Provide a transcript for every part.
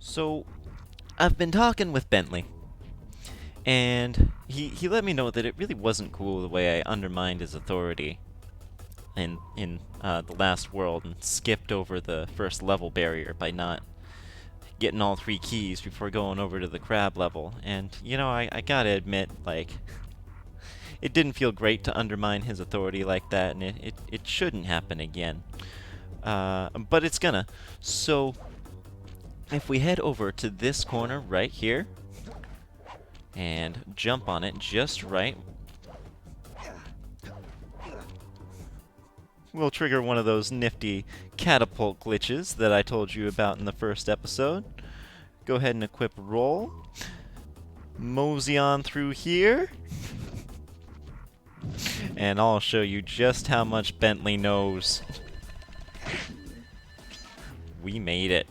So, I've been talking with Bentley, and he let me know that it really wasn't cool the way I undermined his authority in the last world and skipped over the first level barrier by not getting all three keys before going over to the crab level. And, I gotta admit, like, it didn't feel great to undermine his authority like that, and it shouldn't happen again. But it's gonna. So, if we head over to this corner right here, and jump on it just right, we'll trigger one of those nifty catapult glitches that I told you about in the first episode. Go ahead and equip roll. Mosey on through here. And I'll show you just how much Bentley knows. We made it.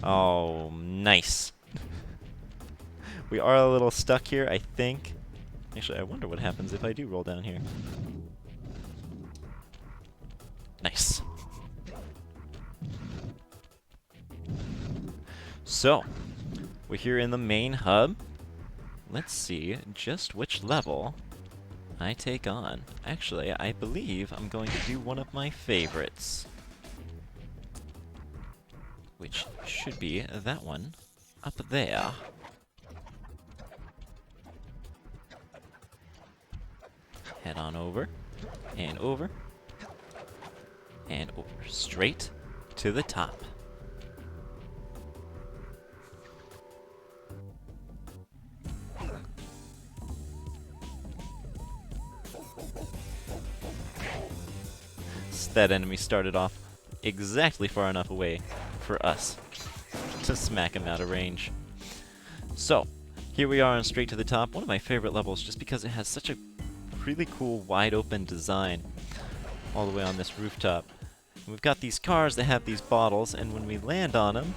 Oh, nice. We are a little stuck here, I think. Actually, I wonder what happens if I do roll down here. Nice. So, we're here in the main hub. Let's see just which level I take on. Actually, I believe I'm going to do one of my favorites, which should be that one up there. Head on over, and over, and over, straight to the top. That enemy started off exactly far enough away for us to smack him out of range. So, here we are on Straight to the Top, one of my favorite levels just because it has such a really cool wide open design all the way on this rooftop. We've got these cars that have these bottles, and when we land on them,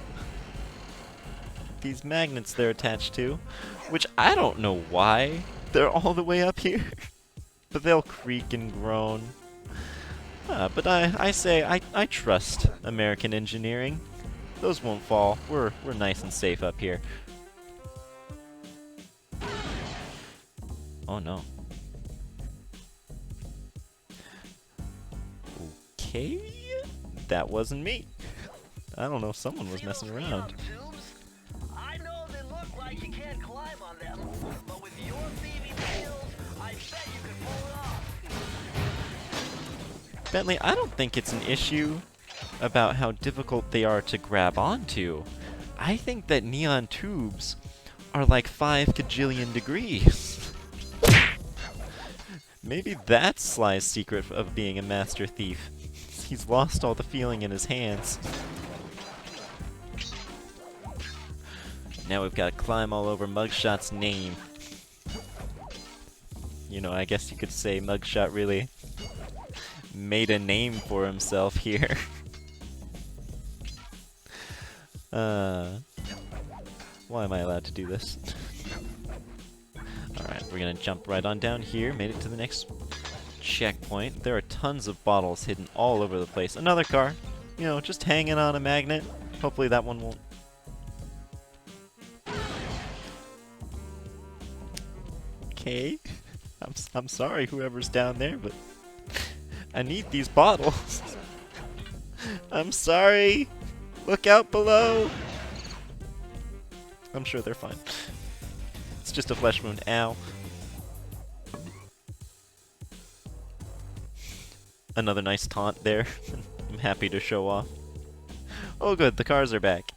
these magnets they're attached to, which I don't know why they're all the way up here, but they'll creak and groan. But I say I trust American engineering. Those won't fall. We're nice and safe up here. Oh no. Okay, that wasn't me. I don't know, someone was messing around. I know they look like you can't climb on them, but with your thieving skills, I bet you can pull it off. Bentley, I don't think it's an issue about how difficult they are to grab onto. I think that neon tubes are like 5 kajillion degrees. Maybe that's Sly's secret of being a master thief. He's lost all the feeling in his hands. Now we've got to climb all over Mugshot's name. You know, I guess you could say Mugshot really made a name for himself here. Why am I allowed to do this? Alright, we're gonna jump right on down here, made it to the next checkpoint. There are tons of bottles hidden all over the place. Another car, you know, just hanging on a magnet. Hopefully that one won't. Okay. I'm sorry whoever's down there, but I need these bottles. I'm sorry. Look out below. I'm sure they're fine. It's just a flesh wound. Ow. Another nice taunt there. I'm happy to show off. Oh good, the cars are back.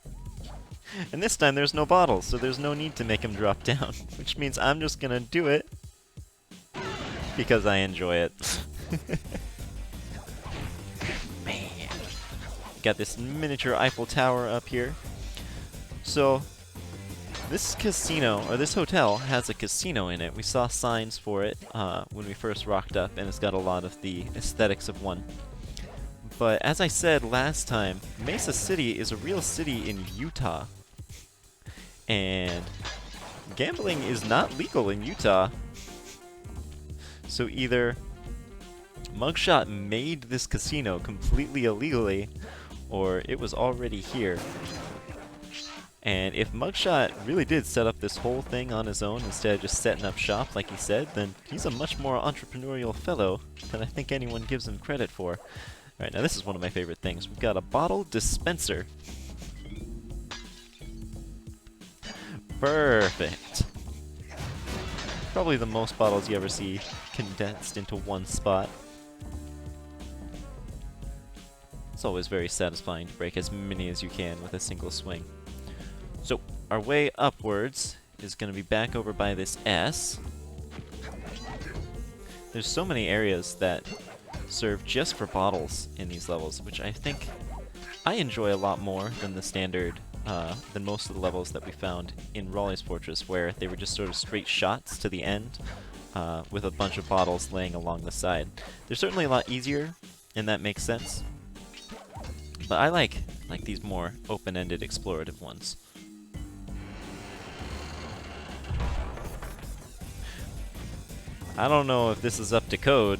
And this time there's no bottles, so there's no need to make them drop down. Which means I'm just gonna do it because I enjoy it. Man. Got this miniature Eiffel Tower up here. So, this casino, or this hotel, has a casino in it. We saw signs for it when we first rocked up, and it's got a lot of the aesthetics of one. But as I said last time, Mesa City is a real city in Utah. And gambling is not legal in Utah. So either Mugshot made this casino completely illegally, or it was already here. And if Mugshot really did set up this whole thing on his own instead of just setting up shop like he said, then he's a much more entrepreneurial fellow than I think anyone gives him credit for. Alright, now this is one of my favorite things. We've got a bottle dispenser. Perfect. Probably the most bottles you ever see condensed into one spot. It's always very satisfying to break as many as you can with a single swing. So, our way upwards is going to be back over by this S. There's so many areas that serve just for bottles in these levels, which I think I enjoy a lot more than the standard, than most of the levels that we found in Raleigh's Fortress, where they were just sort of straight shots to the end, with a bunch of bottles laying along the side. They're certainly a lot easier, and that makes sense. But I like these more open-ended explorative ones. I don't know if this is up to code.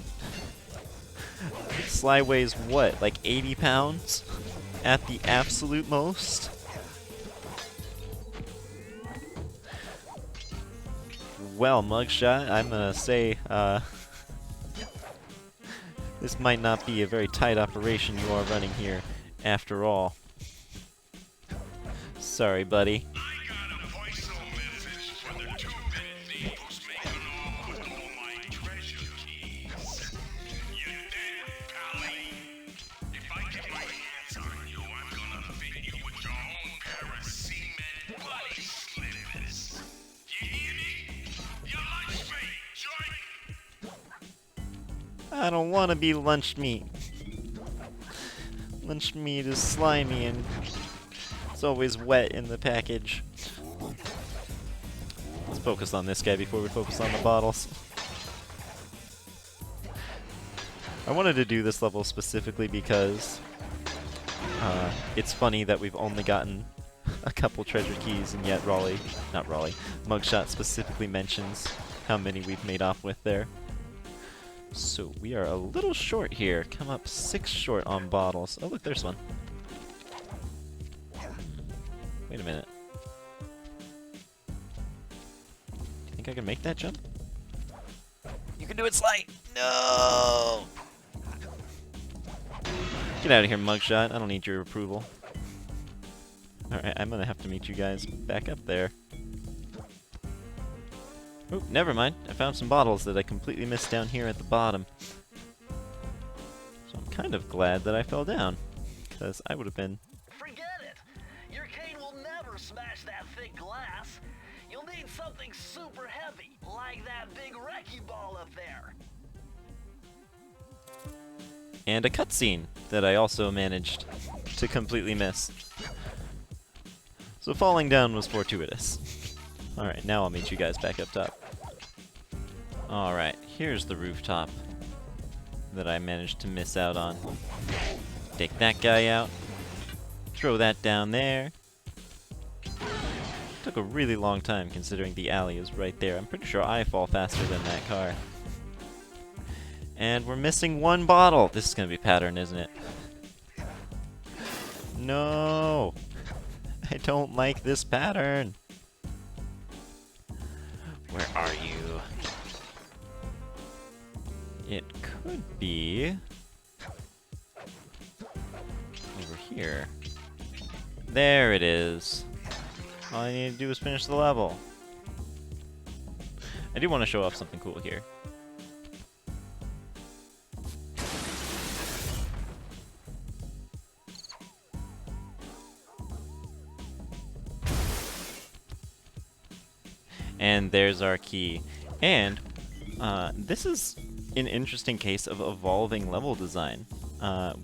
Sly weighs what, like 80 pounds? At the absolute most? Well, Mugshot, I'm gonna say, this might not be a very tight operation you are running here, after all. Sorry, buddy. I don't want to be lunch meat. Lunch meat is slimy and it's always wet in the package. Let's focus on this guy before we focus on the bottles. I wanted to do this level specifically because it's funny that we've only gotten a couple treasure keys and yet Mugshot specifically mentions how many we've made off with there. So we are a little short here. Come up 6 short on bottles. Oh look, there's one. Wait a minute. Do you think I can make that jump? You can do it, Sly! No! Get out of here, Mugshot. I don't need your approval. Alright, I'm gonna have to meet you guys back up there. Oop, never mind. I found some bottles that I completely missed down here at the bottom. So I'm kind of glad that I fell down, because I would have been... Forget it! Your cane will never smash that thick glass. You'll need something super heavy, like that big wrecking ball up there. And a cutscene that I also managed to completely miss. So falling down was fortuitous. Alright, now I'll meet you guys back up top. Alright, here's the rooftop that I managed to miss out on. Take that guy out. Throw that down there. Took a really long time considering the alley is right there. I'm pretty sure I fall faster than that car. And we're missing one bottle! This is gonna be pattern, isn't it? No! I don't like this pattern! Where are you? It could be... over here. There it is. All I need to do is finish the level. I do want to show off something cool here. And there's our key. And this is an interesting case of evolving level design.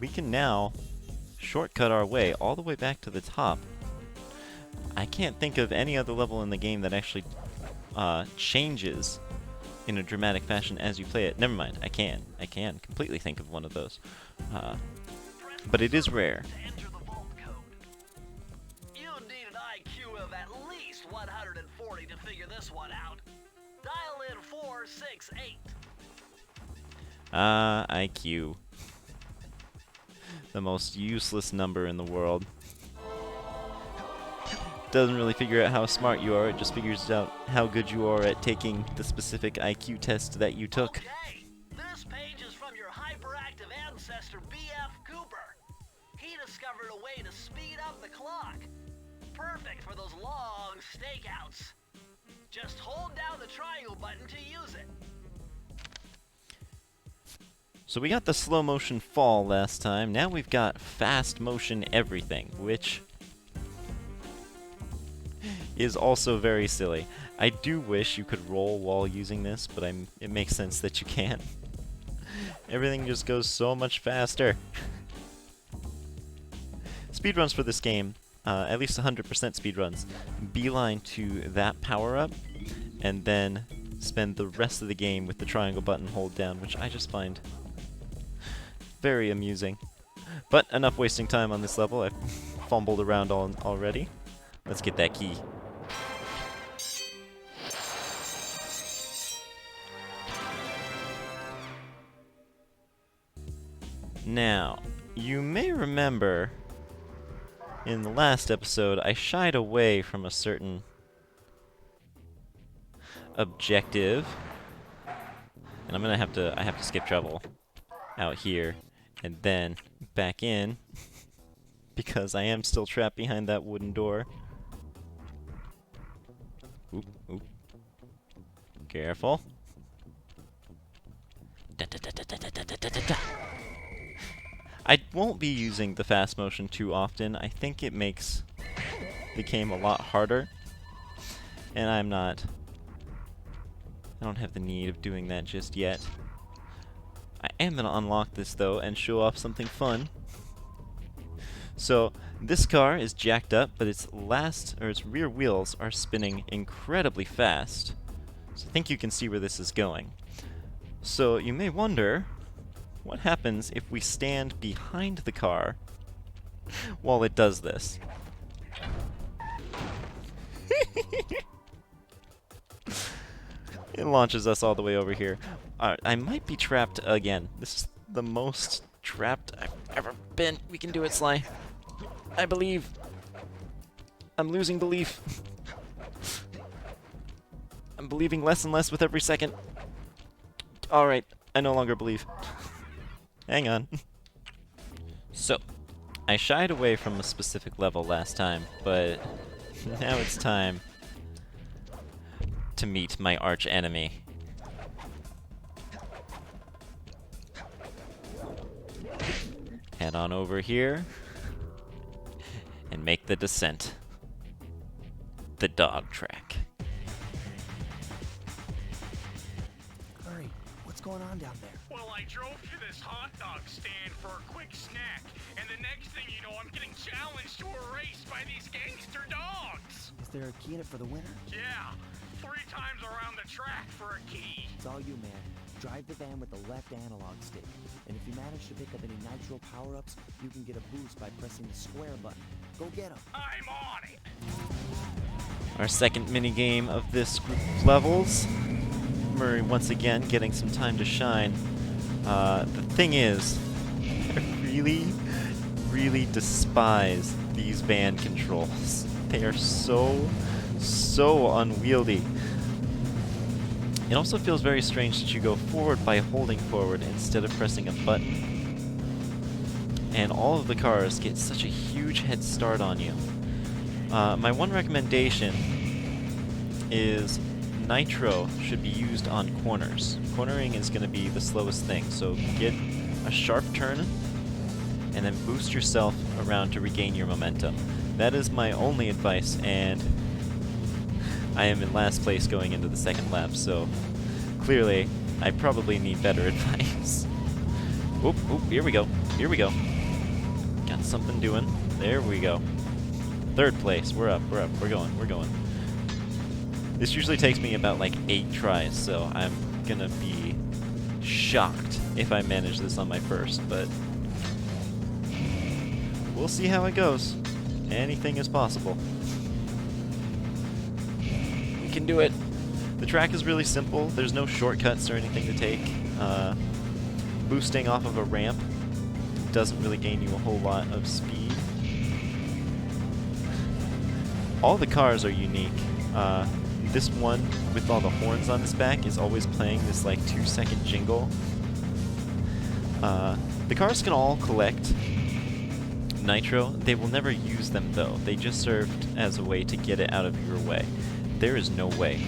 We can now shortcut our way all the way back to the top. I can't think of any other level in the game that actually changes in a dramatic fashion as you play it. Never mind, I can completely think of one of those. But it is rare. Least 140 to figure this one out. Dial in 468. IQ. the most useless number in the world. Doesn't really figure out how smart you are, it just figures out how good you are at taking the specific IQ test that you took. Okay, this page is from your hyperactive ancestor, B.F. Cooper. He discovered a way to speed up the clock. Perfect for those long stakeouts. Just hold down the triangle button to use it. So we got the slow motion fall last time, now we've got fast motion everything, which is also very silly. I do wish you could roll while using this, but it makes sense that you can't. Everything just goes so much faster. Speedruns for this game, at least 100% speedruns, beeline to that power-up, and then spend the rest of the game with the triangle button hold down, which I just find very amusing. But enough wasting time on this level, I've fumbled around already. Let's get that key. Now, you may remember in the last episode I shied away from a certain objective, and I have to skip travel out here and then back in because I am still trapped behind that wooden door. Oop, oop. Careful. Da, da, da, da, da, da, da, da, da. I won't be using the fast motion too often. I think it makes the game a lot harder, and I don't have the need of doing that just yet. I am going to unlock this though and show off something fun. So this car is jacked up, but its rear wheels are spinning incredibly fast. So I think you can see where this is going. So you may wonder, what happens if we stand behind the car while it does this? It launches us all the way over here. I might be trapped again. This is the most trapped I've ever been. We can do it, Sly. I believe. I'm losing belief. I'm believing less and less with every second. Alright, I no longer believe. Hang on. So, I shied away from a specific level last time, but now it's time to meet my arch enemy. Head on over here and make the descent. The dog track. Hurry, what's going on down there? Well, I drove to this hot dog stand for a quick snack, and the next thing you know, I'm getting challenged to a race by these gangster dogs. Is there a key in it for the winner? Yeah, 3 times around the track for a key. It's all you, man. Drive the van with the left analog stick. And if you manage to pick up any nitro power-ups, you can get a boost by pressing the square button. Go get them. I'm on it. Our second minigame of this group of levels. Murray once again getting some time to shine. The thing is, I really despise these van controls. They are so unwieldy. It also feels very strange that you go forward by holding forward instead of pressing a button. And all of the cars get such a huge head start on you. My one recommendation is nitro should be used on corners. Cornering is going to be the slowest thing, so get a sharp turn and then boost yourself around to regain your momentum. That is my only advice, and I am in last place going into the second lap, so clearly I probably need better advice. Oop, oop, here we go. Here we go. Got something doing. There we go. Third place. We're up, we're going, we're going. This usually takes me about like 8 tries, so I'm gonna be shocked if I manage this on my first, but we'll see how it goes. Anything is possible. We can do it. The track is really simple. There's no shortcuts or anything to take. Boosting off of a ramp doesn't really gain you a whole lot of speed. All the cars are unique. This one with all the horns on its back is always playing this like 2-second jingle. The cars can all collect nitro. They will never use them though. They just served as a way to get it out of your way. There is no way.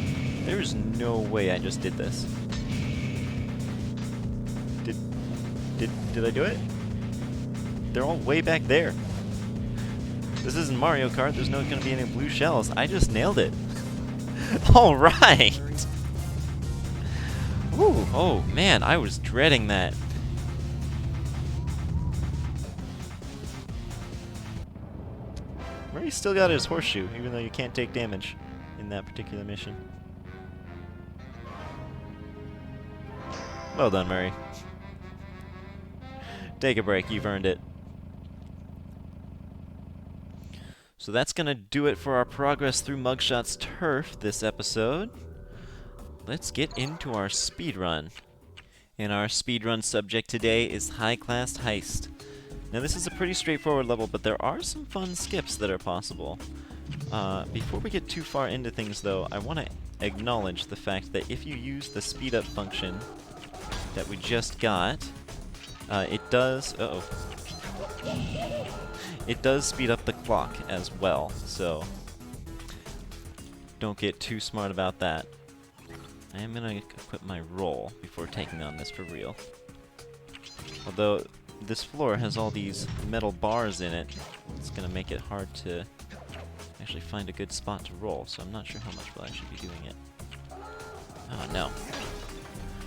There is no way I just did this. Did I do it? They're all way back there. This isn't Mario Kart. There's not going to be any blue shells. I just nailed it. All right. Ooh, oh man, I was dreading that. Murray still got his horseshoe, even though you can't take damage in that particular mission. Well done, Murray. Take a break, you've earned it. So that's gonna do it for our progress through Mugshot's Turf this episode. Let's get into our speedrun. And our speedrun subject today is High Class Heist. Now this is a pretty straightforward level, but there are some fun skips that are possible. Before we get too far into things though, I want to acknowledge the fact that if you use the speed up function that we just got, it does it does speed up the clock as well, so don't get too smart about that. I am going to equip my roll before taking on this for real. Although this floor has all these metal bars in it, it's going to make it hard to actually find a good spot to roll, so I'm not sure how much we'll actually be doing it. Oh no.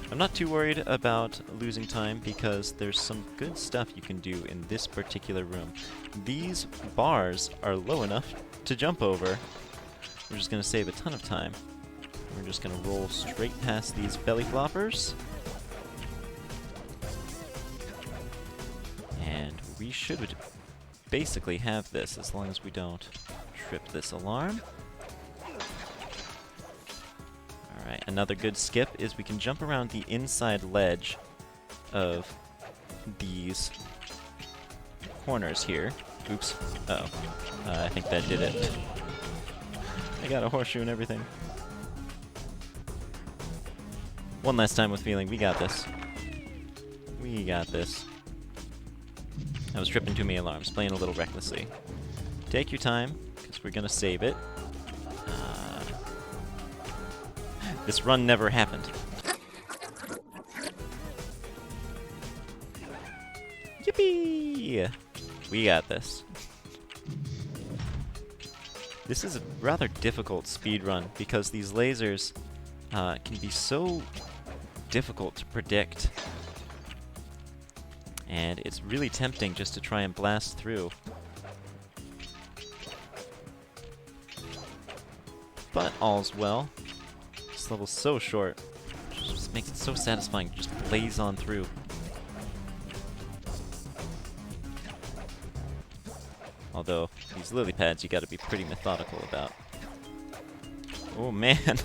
I'm not too worried about losing time because there's some good stuff you can do in this particular room. These bars are low enough to jump over. We're just going to save a ton of time. We're just going to roll straight past these belly floppers. And we should basically have this as long as we don't trip this alarm. Alright, another good skip is we can jump around the inside ledge of these corners here. Oops. Uh-oh. I think that did it. I got a horseshoe and everything. One last time with feeling. We got this. We got this. I was tripping too many alarms, playing a little recklessly. Take your time, because we're going to save it. This run never happened. Yippee! We got this. This is a rather difficult speed run because these lasers can be so difficult to predict. And it's really tempting just to try and blast through. But all's well. This level's so short. It just makes it so satisfying to just blaze on through. Although, these lily pads you gotta be pretty methodical about. Oh man!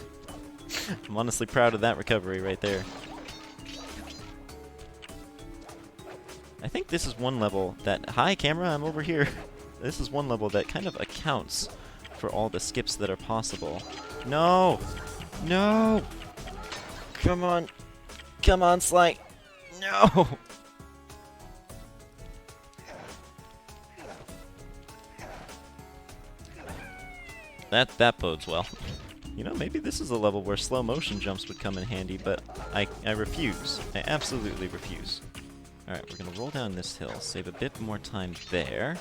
I'm honestly proud of that recovery right there. I think this is one level that... Hi camera, I'm over here! This is one level that kind of accounts for all the skips that are possible. No! No! Come on! Come on, Sly! No! That bodes well. You know, maybe this is a level where slow motion jumps would come in handy, but I refuse. I absolutely refuse. Alright, we're gonna roll down this hill, save a bit more time there.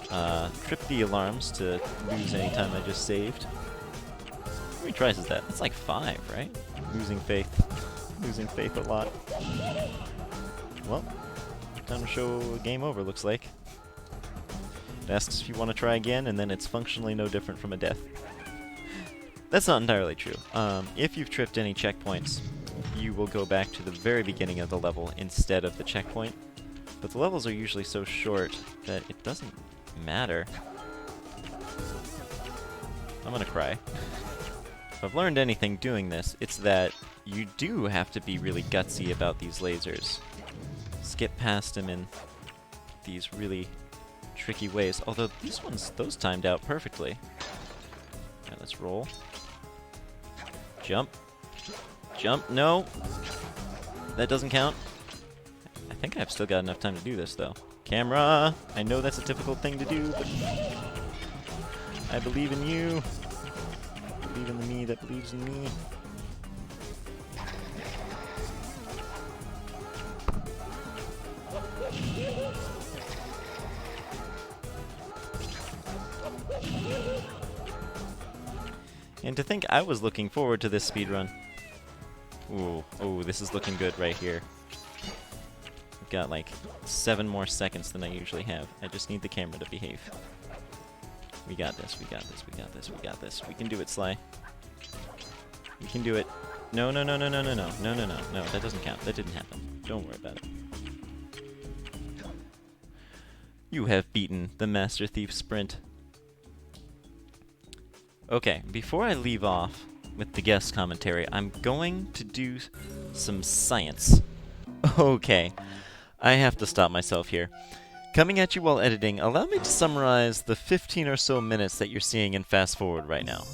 Trip the alarms to lose any time I just saved. How many tries is that? That's like 5, right? Losing faith. Losing faith a lot. Well, time to show game over, looks like. It asks if you want to try again, and then it's functionally no different from a death. That's not entirely true. If you've tripped any checkpoints, you will go back to the very beginning of the level instead of the checkpoint. But the levels are usually so short that it doesn't matter. I'm gonna cry. If I've learned anything doing this, it's that you do have to be really gutsy about these lasers. Skip past them in these really tricky ways. Although those timed out perfectly. Now let's roll. Jump. Jump. No. That doesn't count. I think I've still got enough time to do this, though. Camera! I know that's a difficult thing to do, but I believe in you. I believe in the me that believes in me. And to think I was looking forward to this speedrun. Ooh, this is looking good right here. I've got like 7 more seconds than I usually have. I just need the camera to behave. We got this, we got this, we got this, we got this. We can do it, Sly. We can do it. No, no, no, no, no, no, no, no, no, no, no, that doesn't count. That didn't happen. Don't worry about it. You have beaten the Master Thief Sprint. Okay, before I leave off with the guest commentary, I'm going to do some science. Okay, I have to stop myself here. Coming at you while editing, allow me to summarize the 15 or so minutes that you're seeing in fast forward right now.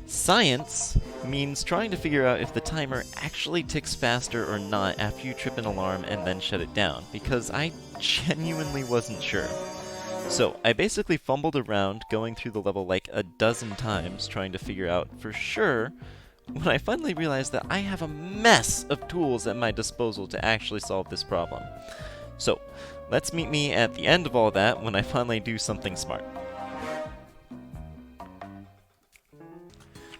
Science means trying to figure out if the timer actually ticks faster or not after you trip an alarm and then shut it down, because I genuinely wasn't sure. So, I basically fumbled around going through the level like a dozen times trying to figure out for sure when I finally realized that I have a mess of tools at my disposal to actually solve this problem. So, let's meet me at the end of all that when I finally do something smart.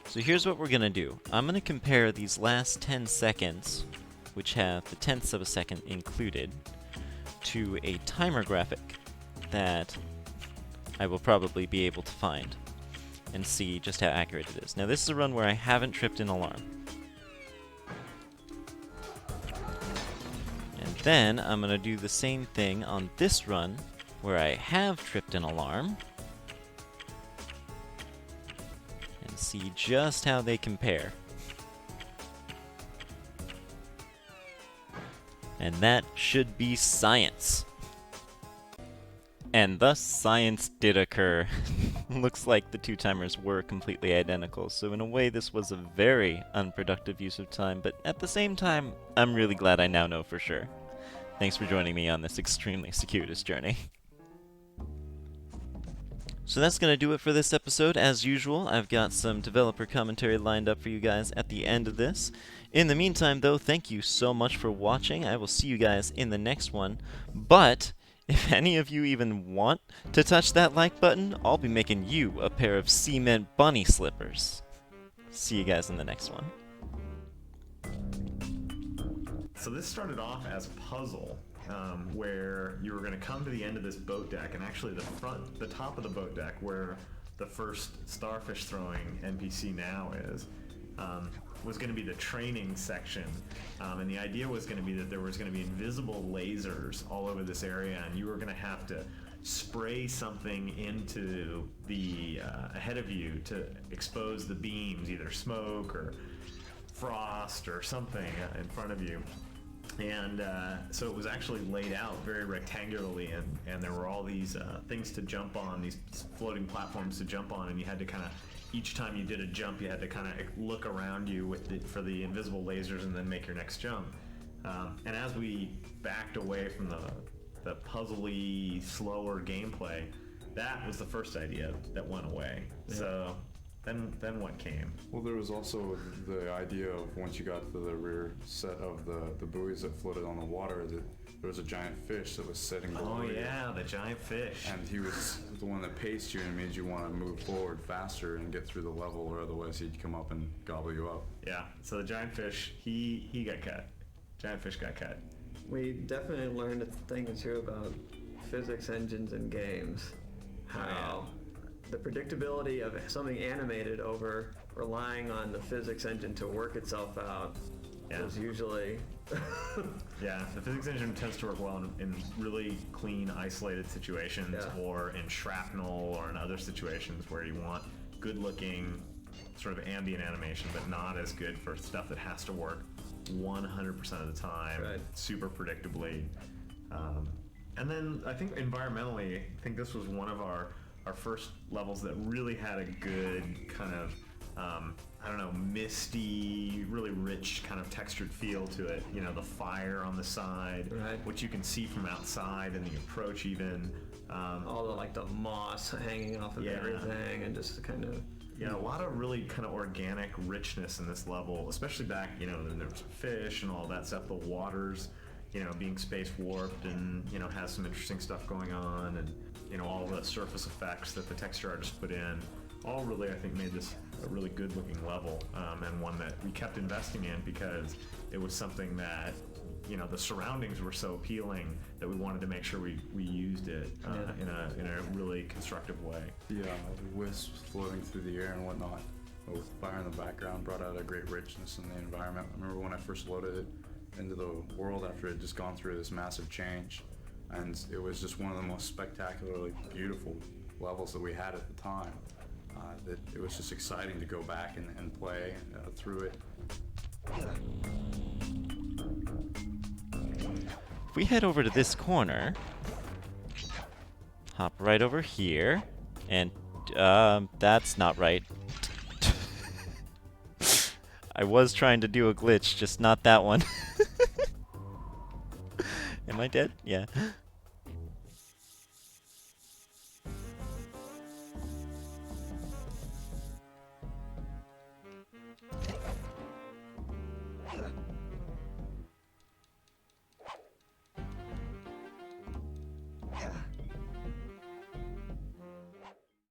So here's what we're gonna do. I'm gonna compare these last 10 seconds, which have the tenths of a second included, to a timer graphic that I will probably be able to find and see just how accurate it is. Now this is a run where I haven't tripped an alarm. And then I'm going to do the same thing on this run where I have tripped an alarm and see just how they compare. And that should be science. And thus, science did occur. Looks like the two timers were completely identical, so in a way this was a very unproductive use of time, but at the same time, I'm really glad I now know for sure. Thanks for joining me on this extremely circuitous journey. So that's going to do it for this episode. As usual, I've got some developer commentary lined up for you guys at the end of this. In the meantime, though, thank you so much for watching. I will see you guys in the next one, but if any of you even want to touch that like button, I'll be making you a pair of cement bunny slippers. See you guys in the next one. So this started off as a puzzle where you were going to come to the end of this boat deck, and actually the top of the boat deck where the first starfish throwing NPC now is, was going to be the training section, and the idea was going to be that there was going to be invisible lasers all over this area, and you were going to have to spray something into the ahead of you to expose the beams, either smoke or frost or something in front of you. And so it was actually laid out very rectangularly, and there were all these things to jump on, these floating platforms to jump on, and you had to kind of, each time you did a jump, you had to kind of look around you for the invisible lasers and then make your next jump. And as we backed away from the puzzly, slower gameplay, that was the first idea that went away. Yeah. So then what came? Well, there was also the idea of once you got to the rear set of the buoys that floated on the water, that there was a giant fish that was sitting below you. Oh yeah, the giant fish. And he was the one that paced you and made you want to move forward faster and get through the level, or otherwise he'd come up and gobble you up. Yeah, so the giant fish, he got cut. Giant fish got cut. We definitely learned a thing or two about physics engines in games. How the predictability of something animated over relying on the physics engine to work itself out is usually... Yeah, the physics engine tends to work well in really clean, isolated situations, or in shrapnel, or in other situations where you want good-looking sort of ambient animation, but not as good for stuff that has to work 100% of the time, super predictably. And then I think environmentally, I think this was one of our first levels that really had a good kind of, I don't know, misty, really rich kind of textured feel to it. You know, the fire on the side, Right. which you can see from outside in the approach even. All the like the moss hanging off of Yeah. everything, and just kind of. Yeah, a lot of really kind of organic richness in this level, especially back, you know, then there was fish and all that stuff, the waters, you know, being space warped and, you know, has some interesting stuff going on, and, you know, all the surface effects that the texture artists put in, all really, I think, made this a really good looking level, and one that we kept investing in because it was something that, you know, the surroundings were so appealing that we wanted to make sure we used it in a really constructive way. The wisps floating through the air and whatnot, with fire in the background, brought out a great richness in the environment. I remember when I first loaded it into the world after it had just gone through this massive change, and it was just one of the most spectacularly beautiful levels that we had at the time. That it was just exciting to go back and play through it. If we head over to this corner, hop right over here, and that's not right. I was trying to do a glitch, just not that one. Am I dead? Yeah.